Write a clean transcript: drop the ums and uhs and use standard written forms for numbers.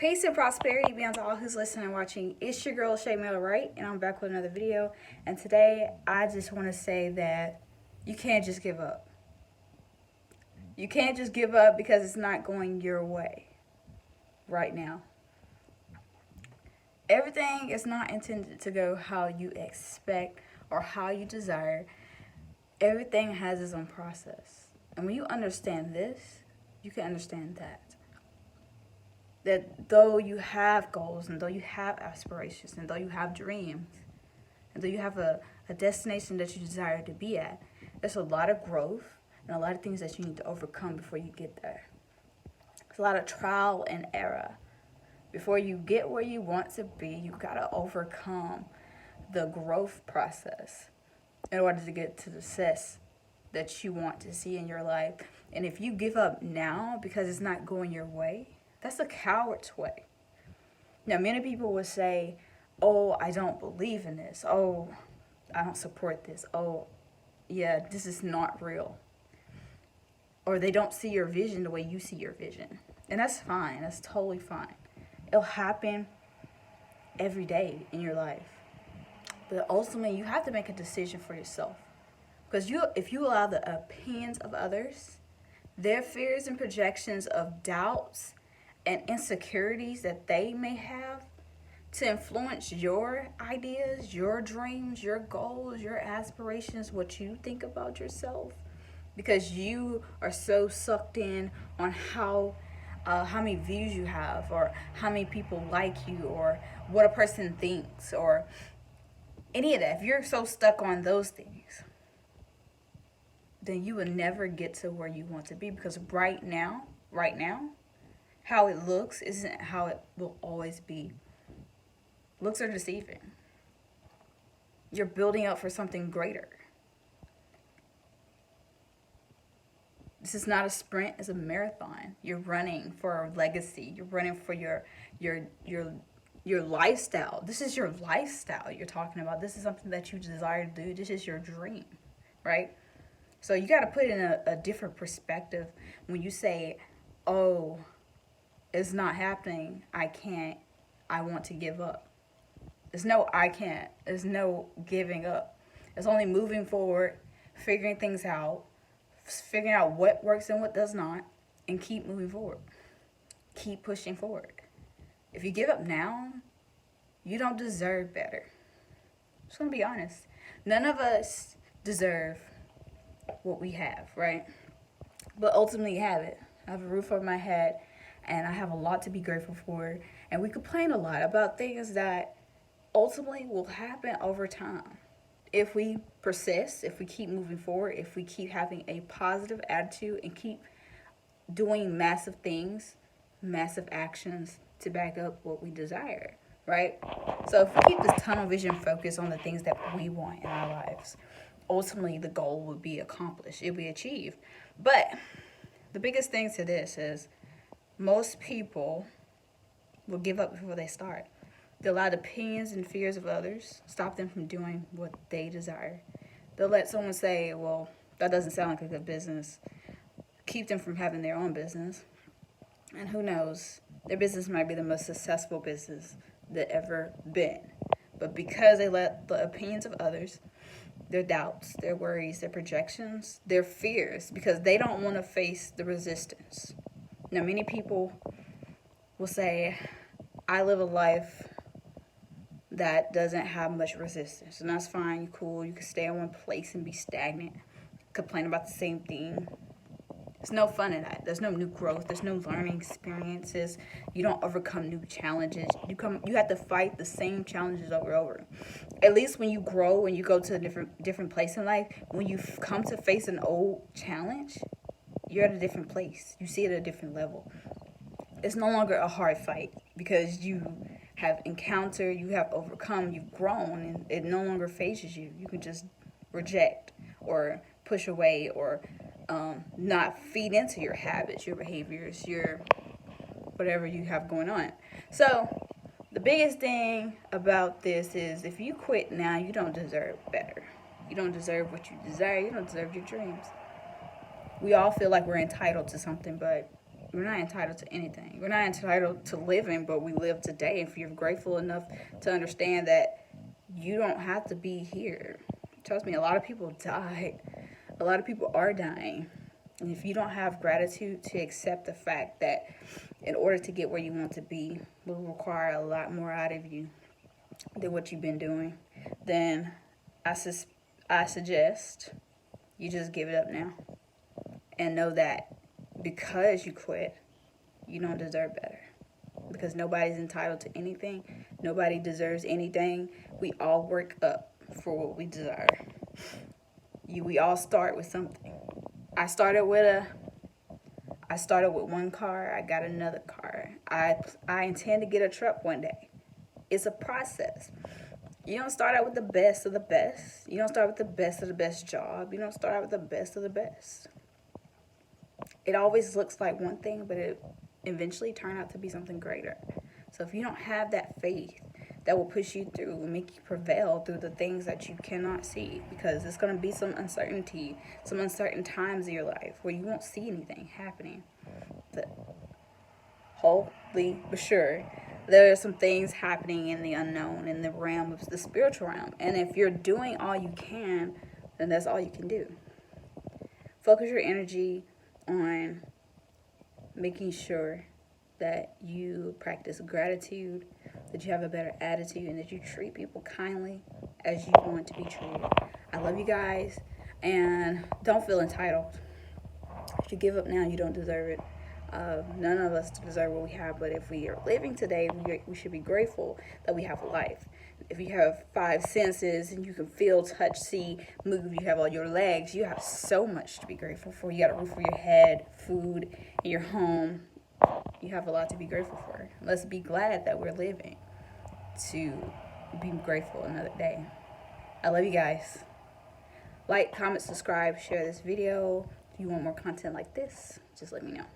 Peace and prosperity be unto all who's listening and watching. It's your girl Shaeranea, right? And I'm back with another video. And today I just want to say that you can't just give up. You can't just give up because it's not going your way right now. Everything is not intended to go how you expect or how you desire. Everything has its own process. And when you understand this, you can understand that. That though you have goals and though you have aspirations and though you have dreams and though you have a destination that you desire to be at, there's a lot of growth and a lot of things that you need to overcome before you get there. There's a lot of trial and error. Before you get where you want to be, you gotta overcome the growth process in order to get to the success that you want to see in your life. And if you give up now because it's not going your way, that's a coward's way. Now, many people will say, oh, I don't believe in this. Oh, I don't support this. Oh, yeah, this is not real. Or they don't see your vision the way you see your vision. And that's fine. That's totally fine. It'll happen every day in your life. But ultimately, you have to make a decision for yourself. Because if you allow the opinions of others, their fears and projections of doubts and insecurities that they may have to influence your ideas, your dreams, your goals, your aspirations, what you think about yourself, because you are so sucked in on how many views you have or how many people like you or what a person thinks or any of that. If you're so stuck on those things, then you will never get to where you want to be, because right now, how it looks isn't how it will always be. Looks are deceiving. You're building up for something greater. This is not a sprint, it's a marathon. You're running for a legacy. You're running for your lifestyle. This is your lifestyle you're talking about. This is something that you desire to do. This is your dream, right? So you got to put it in a different perspective when you say, oh, it's not happening, I can't, I want to give up. There's no I can't, there's no giving up. It's only moving forward, figuring things out, figuring out what works and what does not, and keep moving forward. Keep pushing forward. If you give up now, you don't deserve better. I'm just gonna be honest. None of us deserve what we have, right? But ultimately have it. I have a roof over my head, and I have a lot to be grateful for. And we complain a lot about things that ultimately will happen over time. If we persist, if we keep moving forward, if we keep having a positive attitude and keep doing massive things, massive actions to back up what we desire, right? So if we keep this tunnel vision focus on the things that we want in our lives, ultimately the goal will be accomplished. It'll be achieved. But the biggest thing to this is most people will give up before they start. They'll allow the opinions and fears of others stop them from doing what they desire. They'll let someone say, well, that doesn't sound like a good business, keep them from having their own business. And who knows, their business might be the most successful business that ever been. But because they let the opinions of others, their doubts, their worries, their projections, their fears, because they don't want to face the resistance. Now, many people will say, I live a life that doesn't have much resistance. And that's fine, cool. You can stay in one place and be stagnant, complain about the same thing. There's no fun in that. There's no new growth. There's no learning experiences. You don't overcome new challenges. You have to fight the same challenges over and over. At least when you grow and you go to a different place in life, when you come to face an old challenge, you're at a different place. You see it at a different level. It's no longer a hard fight because you have encountered, you have overcome, you've grown, and it no longer phases you. You can just reject or push away or not feed into your habits, your behaviors, your whatever you have going on. So the biggest thing about this is if you quit now, you don't deserve better. You don't deserve what you desire. You don't deserve your dreams. We all feel like we're entitled to something, but we're not entitled to anything. We're not entitled to living, but we live today. If you're grateful enough to understand that you don't have to be here. Trust me, a lot of people died. A lot of people are dying. And if you don't have gratitude to accept the fact that in order to get where you want to be will require a lot more out of you than what you've been doing, then I suggest you just give it up now. And know that because you quit, you don't deserve better. Because nobody's entitled to anything. Nobody deserves anything. We all work up for what we desire. We all start with something. I started with one car. I got another car. I intend to get a truck one day. It's a process. You don't start out with the best of the best. You don't start with the best of the best job. You don't start out with the best of the best. It always looks like one thing, but it eventually turn out to be something greater. So if you don't have that faith that will push you through and make you prevail through the things that you cannot see, because there's going to be some uncertainty, some uncertain times in your life where you won't see anything happening. But holy but sure, there are some things happening in the unknown, in the realm of the spiritual realm. And if you're doing all you can, then that's all you can do. Focus your energy on making sure that you practice gratitude, that you have a better attitude, and that you treat people kindly as you want to be treated. I love you guys, and don't feel entitled. If you give up now, you don't deserve it. None of us deserve what we have, but if we are living today, we should be grateful that we have life. If you have 5 senses and you can feel, touch, see, move, you have all your legs, you have so much to be grateful for. You got a roof over your head, food in your home. You have a lot to be grateful for. Let's be glad that we're living to be grateful another day. I love you guys. Like, comment, subscribe, share this video. If you want more content like this, just let me know.